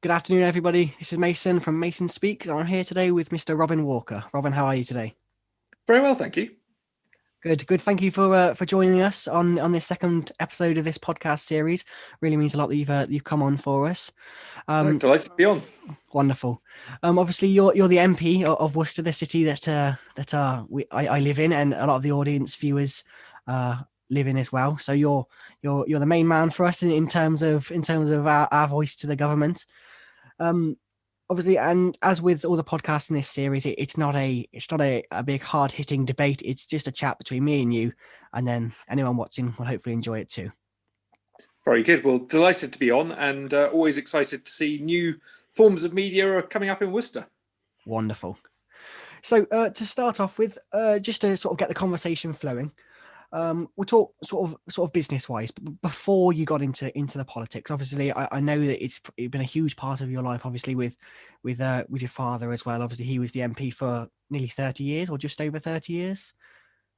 Good afternoon, everybody. This is Mason from Mason Speaks, and I'm here today with Mr. Robin Walker. Robin, how are you today? Very well, thank you. Good, good. Thank you for joining us on this second episode of this podcast series. Really means a lot that you've come on for us. No, Um, delighted to be on. Wonderful. Obviously, you're the MP of Worcester, the city I live in, and a lot of the audience viewers uh, live in as well. So you're the main man for us in terms of our voice to the government. Um, Obviously, and as with all the podcasts in this series, it's not a big hard hitting debate. It's just a chat between me and you, and then anyone watching will hopefully enjoy it too. Very good. Well, delighted to be on, and always excited to see new forms of media are coming up in Worcester. Wonderful. So to start off with, just to sort of get the conversation flowing, we'll talk sort of business wise. But before you got into the politics, obviously, I know that it's been a huge part of your life. Obviously, with your father as well. Obviously, he was the MP for nearly 30 years, or just over 30 years.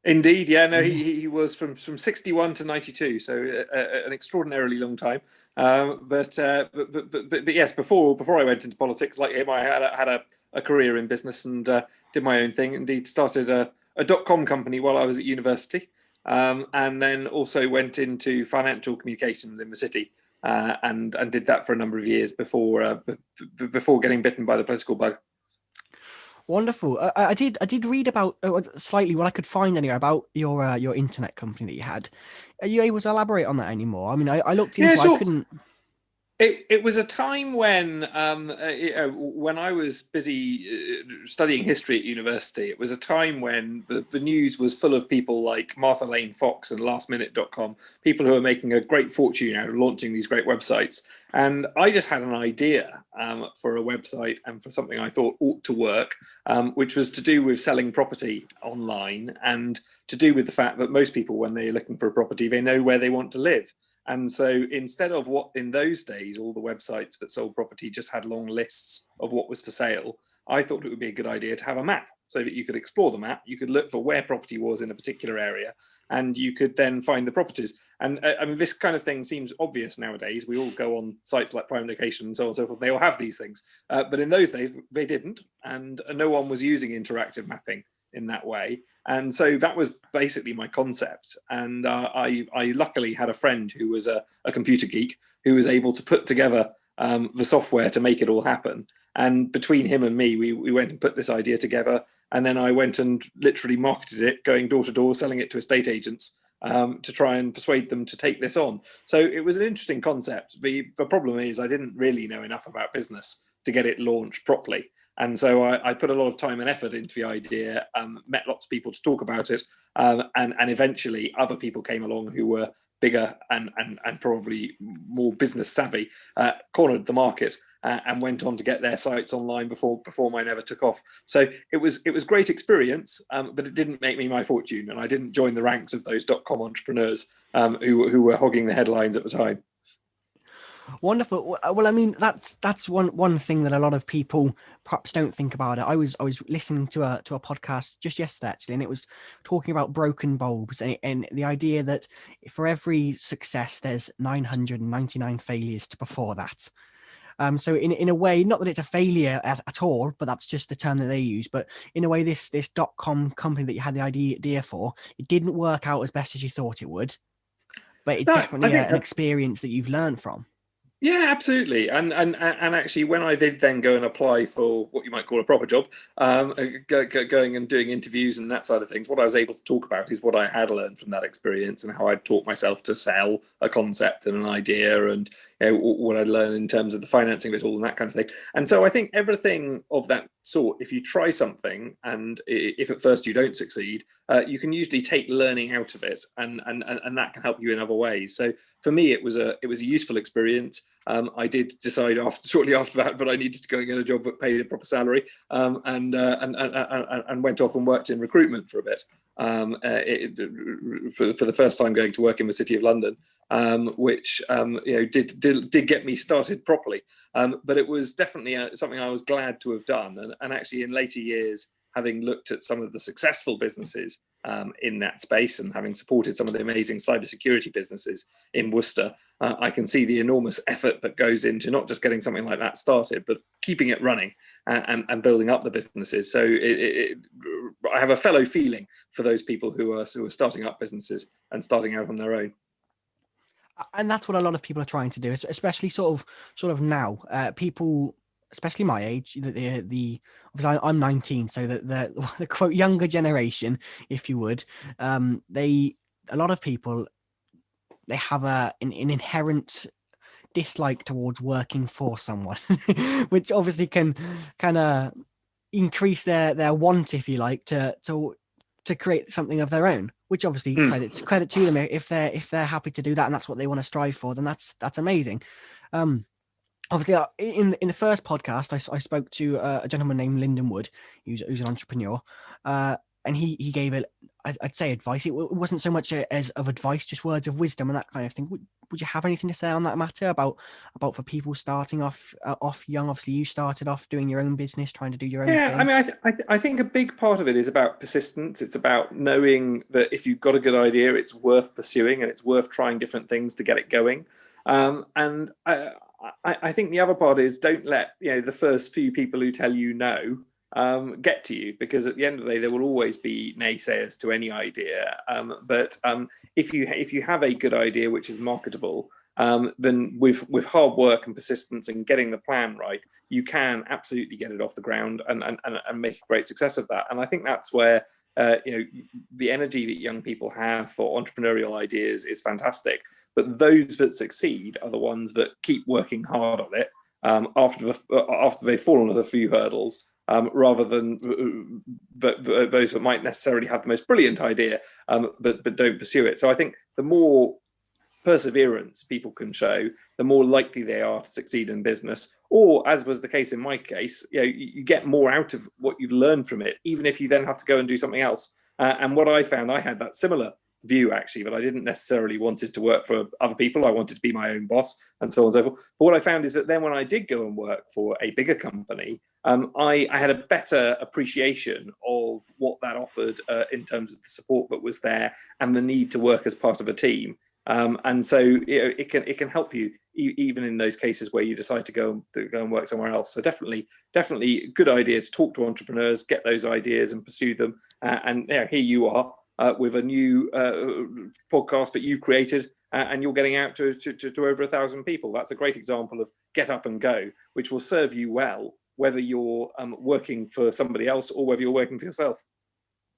Indeed, yeah. No, Yeah. he was from 61 to 92, so an extraordinarily long time. But yes, before I went into politics, like him, I had a career in business and did my own thing. Indeed, started a dot-com company while I was at university, and then also went into financial communications in the city, and did that for a number of years before getting bitten by the political bug. Wonderful. I did read about slightly what I could find anyway about your internet company that you had. Are you able to elaborate on that anymore? I mean, I looked Yeah, into it, I sure. couldn't. It was a time when I was busy studying history at university. It was a time when the news was full of people like Martha Lane Fox and lastminute.com, people who are making a great fortune out of launching these great websites. And I just had an idea for a website and for something I thought ought to work, which was to do with selling property online and to do with the fact that most people, when they're looking for a property, they know where they want to live. And so instead of what in those days, all the websites that sold property just had long lists of what was for sale, I thought it would be a good idea to have a map so that you could explore the map, you could look for where property was in a particular area, and you could then find the properties. And I mean, this kind of thing seems obvious nowadays. We all go on sites like Prime Location and so on and so forth. They all have these things. But in those days, they didn't. And no one was using interactive mapping in that way. And so that was basically my concept. And I luckily had a friend who was a computer geek who was able to put together the software to make it all happen. And between him and me, we went and put this idea together. And then I went and literally marketed it, going door to door, selling it to estate agents to try and persuade them to take this on. So it was an interesting concept. The problem is I didn't really know enough about business to get it launched properly. And so I put a lot of time and effort into the idea, met lots of people to talk about it, and eventually other people came along who were bigger and probably more business savvy, cornered the market, and went on to get their sites online before mine ever took off. So it was great experience, but it didn't make me my fortune, and I didn't join the ranks of those dot-com entrepreneurs who were hogging the headlines at the time. Wonderful. Well, I mean, that's one thing that a lot of people perhaps don't think about it. I was listening to a podcast just yesterday actually, and it was talking about broken bulbs and the idea that for every success, there's 999 failures to before that. So in a way, not that it's a failure at all, but that's just the term that they use. But in a way, this dot-com company that you had the idea for, it didn't work out as best as you thought it would, but it's No, I definitely think an that's experience that you've learned from. Yeah, absolutely. And actually, when I did then go and apply for what you might call a proper job, going and doing interviews and that side of things, what I was able to talk about is what I had learned from that experience and how I'd taught myself to sell a concept and an idea, and what I'd learned in terms of the financing of it all and that kind of thing. And so I think everything of that sort, if you try something and if at first you don't succeed, you can usually take learning out of it, and that can help you in other ways. So for me, it was a useful experience. I did decide shortly after that that I needed to go and get a job that paid a proper salary, and went off and worked in recruitment for a bit. For the first time going to work in the city of London, which did get me started properly. But it was definitely something I was glad to have done. And actually, in later years, having looked at some of the successful businesses in that space, and having supported some of the amazing cybersecurity businesses in Worcester, I can see the enormous effort that goes into not just getting something like that started, but keeping it running and building up the businesses. So I have a fellow feeling for those people who are starting up businesses and starting out on their own. And that's what a lot of people are trying to do, especially sort of now. People, especially my age, the obviously I'm 19, so the quote younger generation, if you would, a lot of people, they have an inherent dislike towards working for someone, which obviously can kind of increase their want, if you like, to create something of their own, which obviously credit to them if they're happy to do that and that's what they want to strive for, then that's amazing. Obviously, in the first podcast, I spoke to a gentleman named Lyndon Wood, who's an entrepreneur, and he gave it, I'd say, advice. It wasn't so much as of advice, just words of wisdom and that kind of thing. Would you have anything to say on that matter about for people starting off young? Obviously, you started off doing your own business, trying to do your own thing. I mean, I think a big part of it is about persistence. It's about knowing that if you've got a good idea, it's worth pursuing and it's worth trying different things to get it going. And I think the other part is, don't let the first few people who tell you no get to you, because at the end of the day there will always be naysayers to any idea. But if you have a good idea which is marketable, then with hard work and persistence and getting the plan right, you can absolutely get it off the ground and make a great success of that. And I think that's where the energy that young people have for entrepreneurial ideas is fantastic. But those that succeed are the ones that keep working hard on it after they've fallen at a few hurdles, rather than those that might necessarily have the most brilliant idea, but don't pursue it. So I think the more perseverance people can show, the more likely they are to succeed in business. Or, as was the case in my case, you get more out of what you've learned from it, even if you then have to go and do something else. And what I found, I had that similar view actually, but I didn't necessarily wanted to work for other people. I wanted to be my own boss and so on and so forth. But what I found is that then when I did go and work for a bigger company, I had a better appreciation of what that offered in terms of the support that was there and the need to work as part of a team. And so it can help you even in those cases where you decide to go and work somewhere else. So definitely a good idea to talk to entrepreneurs, get those ideas and pursue them. And here you are with a new podcast that you've created, and you're getting out to over 1,000 people. That's a great example of get up and go, which will serve you well, whether you're working for somebody else or whether you're working for yourself.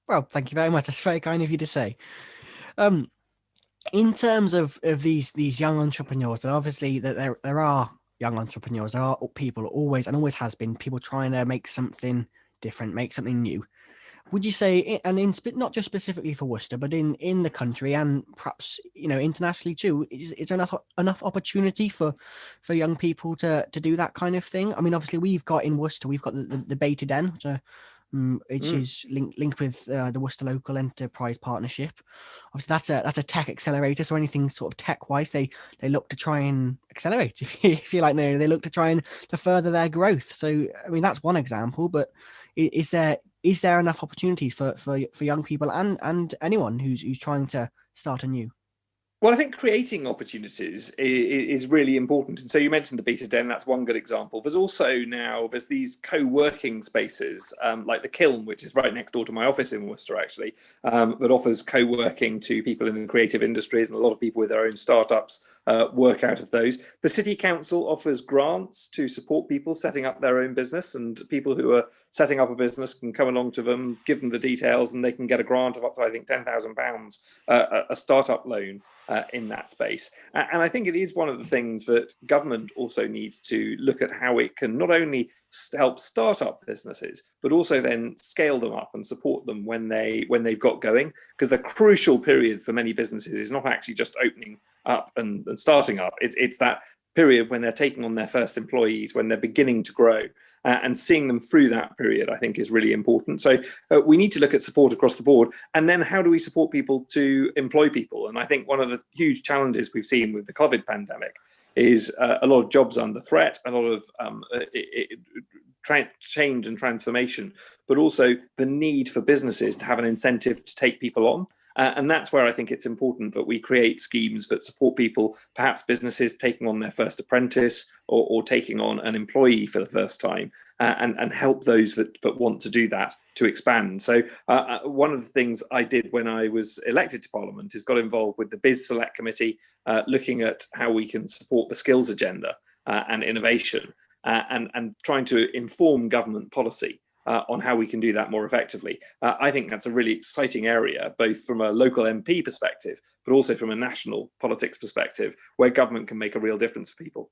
Well, thank you very much. That's very kind of you to say. In terms of these young entrepreneurs, and obviously that there are young entrepreneurs, there are people always has been people trying to make something different, make something new. Would you say, and not just specifically for Worcester, but in the country and perhaps internationally too, is there enough opportunity for young people to do that kind of thing? I mean, obviously we've got in Worcester, we've got the Beta Den, which is linked with the Worcester Local Enterprise Partnership. Obviously, that's a tech accelerator. So anything sort of tech wise, they look to try and accelerate. If you like, they look to try and to further their growth. So I mean, that's one example. But is there enough opportunities for young people and anyone who's trying to start anew? Well, I think creating opportunities is really important. And so you mentioned the Beta Den, that's one good example. There's these co-working spaces, like the Kiln, which is right next door to my office in Worcester, actually, that offers co-working to people in the creative industries, and a lot of people with their own startups work out of those. The City Council offers grants to support people setting up their own business, and people who are setting up a business can come along to them, give them the details, and they can get a grant of up to, I think, £10,000, a startup loan. In that space. And I think it is one of the things that government also needs to look at, how it can not only help start up businesses, but also then scale them up and support them when they've got going. Because the crucial period for many businesses is not actually just opening up and starting up. It's that period when they're taking on their first employees, when they're beginning to grow, and seeing them through that period, I think, is really important. So we need to look at support across the board. And then how do we support people to employ people? And I think one of the huge challenges we've seen with the COVID pandemic is a lot of jobs under threat, a lot of change and transformation, but also the need for businesses to have an incentive to take people on. And that's where I think it's important that we create schemes that support people, perhaps businesses taking on their first apprentice or taking on an employee for the first time, and help those that want to do that to expand. So one of the things I did when I was elected to Parliament is got involved with the Biz Select Committee, looking at how we can support the skills agenda and innovation, and trying to inform government policy on how we can do that more effectively. I think that's a really exciting area, both from a local MP perspective, but also from a national politics perspective, where government can make a real difference for people.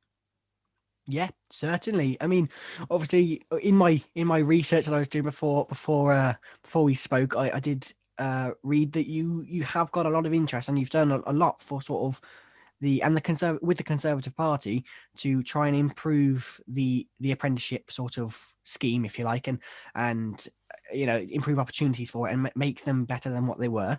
Yeah, certainly. I mean, obviously, in my research that I was doing before we spoke, I did read that you have got a lot of interest, and you've done a lot for sort of with the Conservative Party to try and improve the apprenticeship sort of scheme, if you like, and improve opportunities for it and make them better than what they were.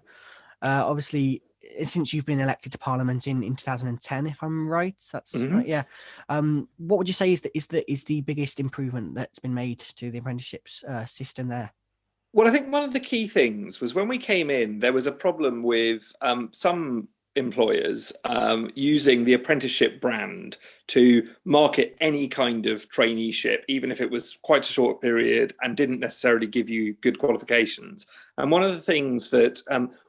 Obviously, since you've been elected to Parliament in 2010, if I'm right, that's right. Yeah. What would you say is the biggest improvement that's been made to the apprenticeships system there? Well, I think one of the key things was when we came in, there was a problem with some employers using the apprenticeship brand to market any kind of traineeship, even if it was quite a short period and didn't necessarily give you good qualifications. And one of the things that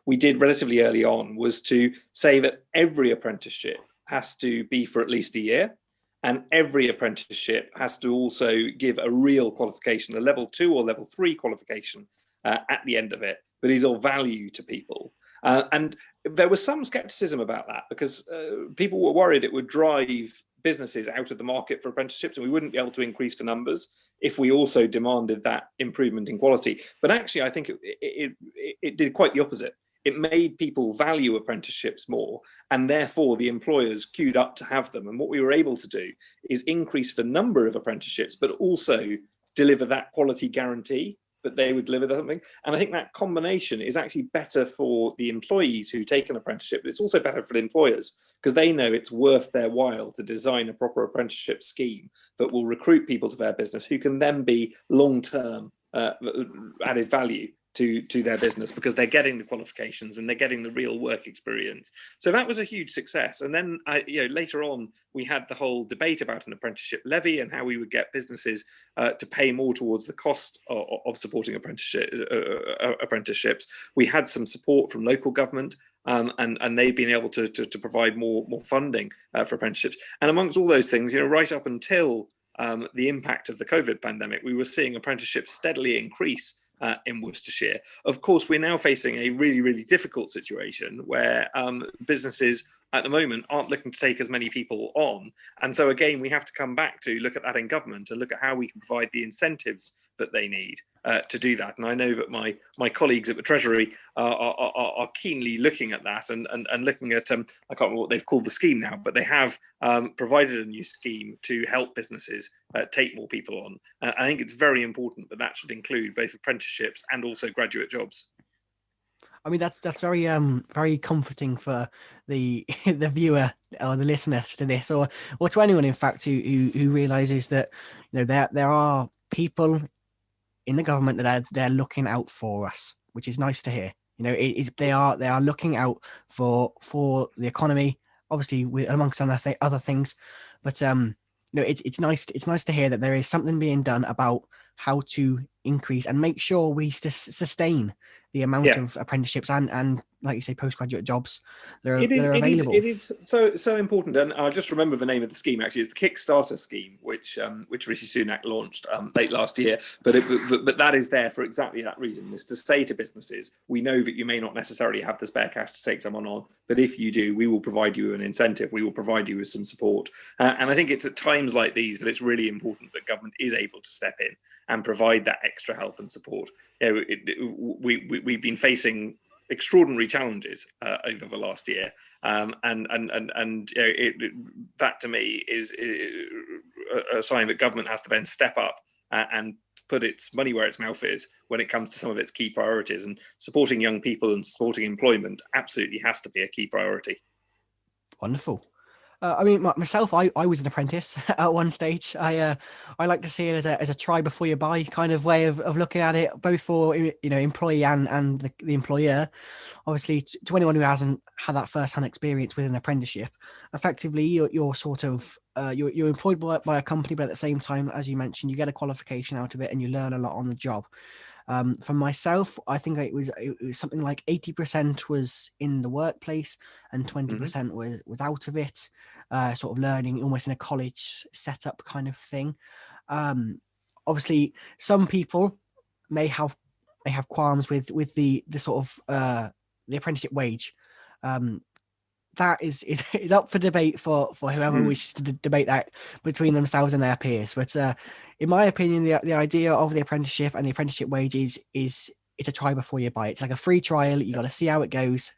we did relatively early on was to say that every apprenticeship has to be for at least a year. And every apprenticeship has to also give a real qualification, a level 2 or level 3 qualification at the end of it, that is of value to people. And there was some skepticism about that because people were worried it would drive businesses out of the market for apprenticeships, and we wouldn't be able to increase the numbers if we also demanded that improvement in quality. But actually, I think it did quite the opposite. It made people value apprenticeships more, and therefore the employers queued up to have them. And what we were able to do is increase the number of apprenticeships, but also deliver that quality guarantee that they would deliver something. And I think that combination is actually better for the employees who take an apprenticeship, but it's also better for the employers because they know it's worth their while to design a proper apprenticeship scheme that will recruit people to their business who can then be long-term added value to their business because they're getting the qualifications and they're getting the real work experience. So that was a huge success. And then later on, we had the whole debate about an apprenticeship levy and how we would get businesses to pay more towards the cost of supporting apprenticeships. We had some support from local government, and they've been able to provide more funding for apprenticeships. And amongst all those things, right up until the impact of the COVID pandemic, we were seeing apprenticeships steadily increase in Worcestershire. Of course, we're now facing a really, really difficult situation where businesses at the moment aren't looking to take as many people on. And so again, we have to come back to look at that in government and look at how we can provide the incentives that they need to do that. And I know that my colleagues at the Treasury are keenly looking at that and looking at, I can't remember what they've called the scheme now, but they have provided a new scheme to help businesses take more people on. I think it's very important that that should include both apprenticeships and also graduate jobs. I mean, that's very very comforting for the the viewer or the listener to this, or to anyone, in fact, who realizes that there are people in the government that they're looking out for us, which is nice to hear. They are looking out for the economy, obviously, amongst other things, but it's nice to hear that there is something being done about how to increase and make sure we sustain the amount of apprenticeships and like you say, postgraduate jobs that are available. It is so important, and I'll just remember the name of the scheme. Actually, it's the Kickstarter scheme, which Rishi Sunak launched late last year. But that is there for exactly that reason: is to say to businesses, we know that you may not necessarily have the spare cash to take someone on, but if you do, we will provide you an incentive. We will provide you with some support. And I think it's at times like these that it's really important that government is able to step in and provide that extra help and support. We've been facing extraordinary challenges over the last year, and that to me is a sign that government has to then step up and put its money where its mouth is when it comes to some of its key priorities. And supporting young people and supporting employment absolutely has to be a key priority. Wonderful. I mean, myself, I was an apprentice at one stage. I like to see it as a try before you buy kind of way of looking at it, both for employee and the employer. Obviously, to anyone who hasn't had that first-hand experience with an apprenticeship, effectively you're sort of you're employed by a company, but at the same time, as you mentioned, you get a qualification out of it and you learn a lot on the job. For myself, I think it was something like 80% was in the workplace and 20% was out of it, sort of learning almost in a college setup kind of thing. Obviously, some people may have qualms with the sort of the apprenticeship wage. That is up for debate for whoever wishes to debate that between themselves and their peers. But in my opinion, the idea of the apprenticeship and the apprenticeship wage is it's a try before you buy. It's like a free trial. You got to see how it goes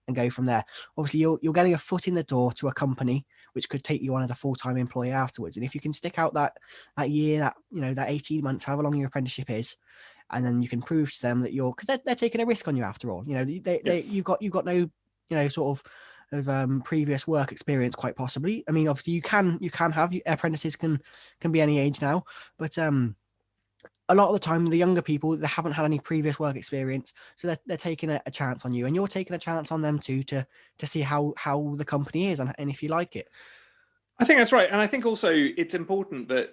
and go from there. Obviously, you're getting a foot in the door to a company which could take you on as a full-time employee afterwards. And if you can stick out that year, that 18 months, however long your apprenticeship is, and then you can prove to them that because they're taking a risk on you after all. You've got no sort of previous work experience, quite possibly. I mean, obviously you can have apprentices can be any age now, but a lot of the time the younger people, they haven't had any previous work experience, so they're taking a chance on you, and you're taking a chance on them too, to see how the company is and if you like it. I think that's right. And I think also it's important that,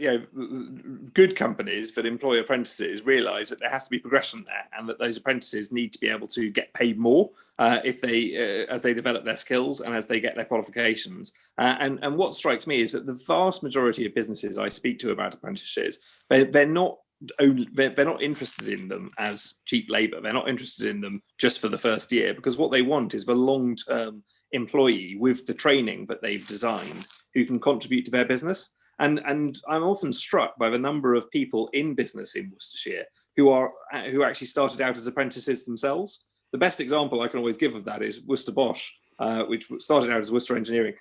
good companies that employ apprentices realize that there has to be progression there, and that those apprentices need to be able to get paid more if they as they develop their skills and as they get their qualifications. And what strikes me is that the vast majority of businesses I speak to about apprenticeships, they're not interested in them as cheap labor. They're not interested in them just for the first year, because what they want is the long-term employee with the training that they've designed, who can contribute to their business. And I'm often struck by the number of people in business in Worcestershire who actually started out as apprentices themselves. The best example I can always give of that is Worcester Bosch, which started out as Worcester Engineering,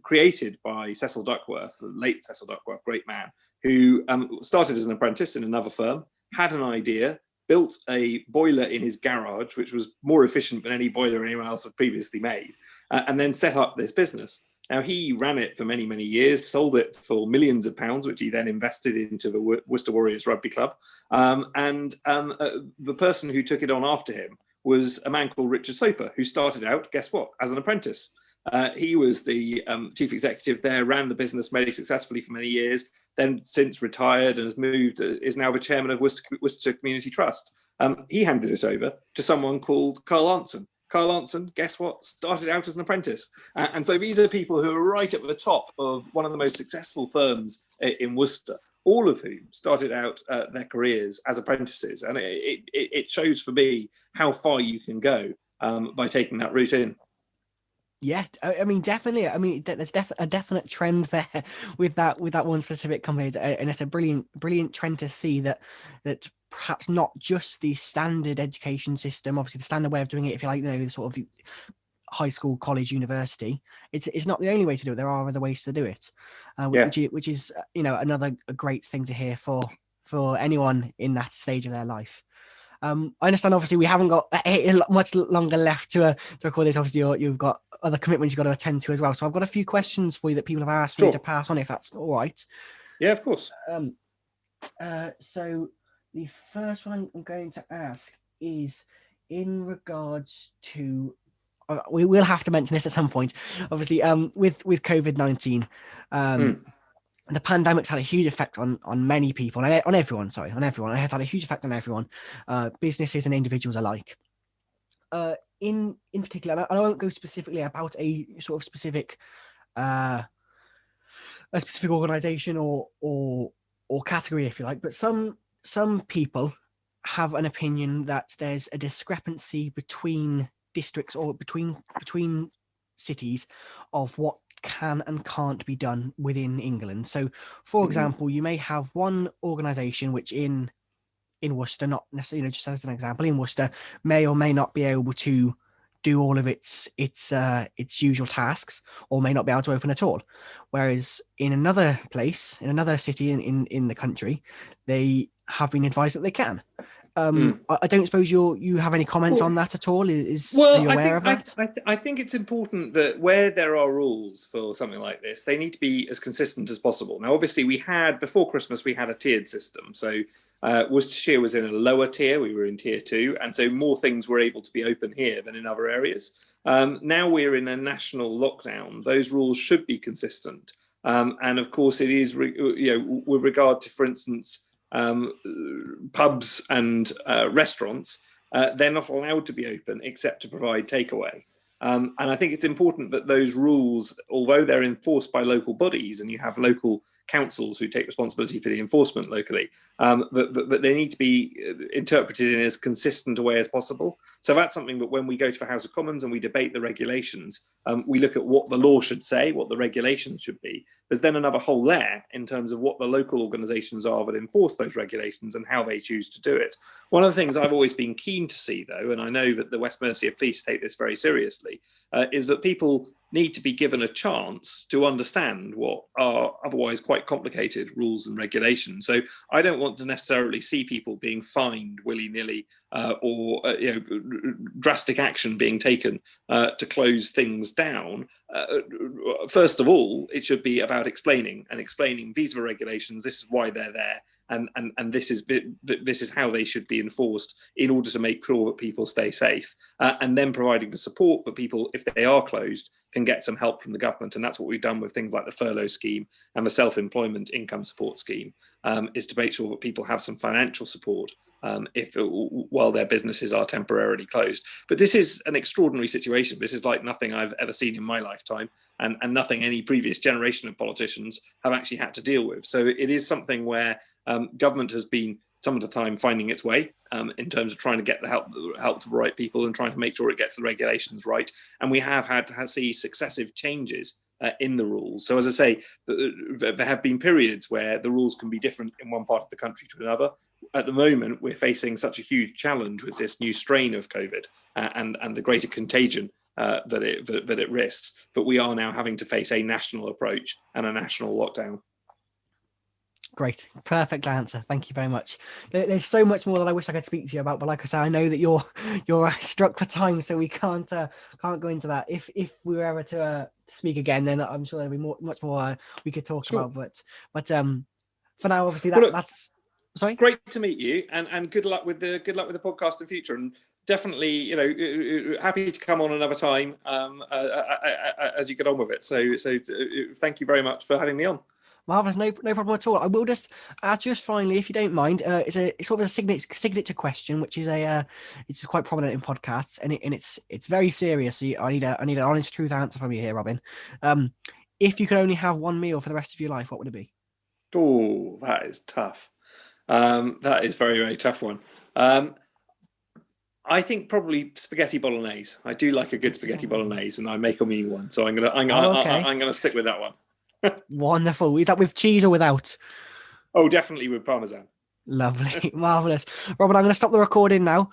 created by Cecil Duckworth, the late Cecil Duckworth, great man, who started as an apprentice in another firm, had an idea, built a boiler in his garage, which was more efficient than any boiler anyone else had previously made, and then set up this business. Now, he ran it for many, many years, sold it for millions of pounds, which he then invested into the Worcester Warriors Rugby Club. The person who took it on after him was a man called Richard Soper, who started out, guess what, as an apprentice. He was the chief executive there, ran the business very successfully for many years, then since retired and has moved, is now the chairman of Worcester Community Trust. He handed it over to someone called Carl Arnson. Carl Arnson, guess what, started out as an apprentice. And so these are people who are right at the top of one of the most successful firms in Worcester, all of whom started out their careers as apprentices. And it shows for me how far you can go by taking that route in. Yeah, I mean, definitely. I mean, there's a definite trend there with that one specific company, and it's a brilliant trend to see that perhaps not just the standard education system, obviously the standard way of doing it, if you like, the sort of high school, college, university. It's not the only way to do it. There are other ways to do it, which is another great thing to hear for anyone in that stage of their life. I understand, obviously, we haven't got much longer left to record this. Obviously, you've got other commitments you've got to attend to as well. So I've got a few questions for you that people have asked me to pass on, if that's all right. Yeah, of course. So the first one I'm going to ask is in regards to, we will have to mention this at some point, obviously, with COVID-19, the pandemic's had a huge effect on many people, on everyone. It has had a huge effect on everyone, businesses and individuals alike. In particular, and I won't go specifically about a sort of specific organization or category, if you like, but some people have an opinion that there's a discrepancy between districts or between cities of what can and can't be done within England. So, for example, you may have one organization which in Worcester, not necessarily, just as an example, in Worcester, may or may not be able to do all of its usual tasks, or may not be able to open at all. Whereas in another place, in another city in the country, they have been advised that they can. Mm. I don't suppose you have any comments Well, on that at all. Are Well, you aware of that? I think it's important that where there are rules for something like this, they need to be as consistent as possible. Now, obviously, we had before Christmas we had a tiered system. So Worcestershire was in a lower tier; we were in tier 2, and so more things were able to be open here than in other areas. Now we're in a national lockdown. Those rules should be consistent, and of course, it is with regard to, for instance, pubs and restaurants. They're not allowed to be open except to provide takeaway. And I think it's important that those rules, although they're enforced by local bodies and you have local councils who take responsibility for the enforcement locally, but they need to be interpreted in as consistent a way as possible. So that's something that when we go to the House of Commons and we debate the regulations, we look at what the law should say, what the regulations should be. There's then another whole layer in terms of what the local organisations are that enforce those regulations and how they choose to do it. One of the things I've always been keen to see, though, and I know that the West Mercia Police take this very seriously, is that people need to be given a chance to understand what are otherwise quite complicated rules and regulations. So I don't want to necessarily see people being fined willy-nilly or drastic action being taken to close things down. First of all, it should be about explaining these are the regulations, this is why they're there, and this is how they should be enforced in order to make sure that people stay safe, and then providing the support that people, if they are closed, can get some help from the government. And that's what we've done with things like the furlough scheme and the self-employment income support scheme, is to make sure that people have some financial support while their businesses are temporarily closed. But this is an extraordinary situation. This is like nothing I've ever seen in my lifetime, and nothing any previous generation of politicians have actually had to deal with. So it is something where government has been some of the time finding its way in terms of trying to get the help to the right people and trying to make sure it gets the regulations right. And we have had to see successive changes in the rules. So as I say, there have been periods where the rules can be different in one part of the country to another. At the moment, we're facing such a huge challenge with this new strain of COVID and the greater contagion that it risks, that we are now having to face a national approach and a national lockdown. Great, perfect answer. Thank you very much. There's so much more that I wish I could speak to you about, but like I said, I know that you're struck for time, so we can't go into that. If we were ever to speak again, then I'm sure there'll be much more we could talk about. But for now, obviously that's sorry. Great to meet you, and good luck with the podcast in future, and definitely happy to come on another time as you get on with it. So thank you very much for having me on. Marvelous, no problem at all. I will just ask just finally, if you don't mind, it's sort of a signature question, which is it's quite prominent in podcasts, and it's very serious. So I need an honest truth answer from you here, Robin. If you could only have one meal for the rest of your life, what would it be? Oh, that is tough. That is very, very tough one. I think probably spaghetti bolognese. I do like a good spaghetti bolognese, and I make a mean one. So I'm gonna stick with that one. Wonderful. Is that with cheese or without? Oh, definitely with parmesan. Lovely. Marvelous. Robert, I'm going to stop the recording now.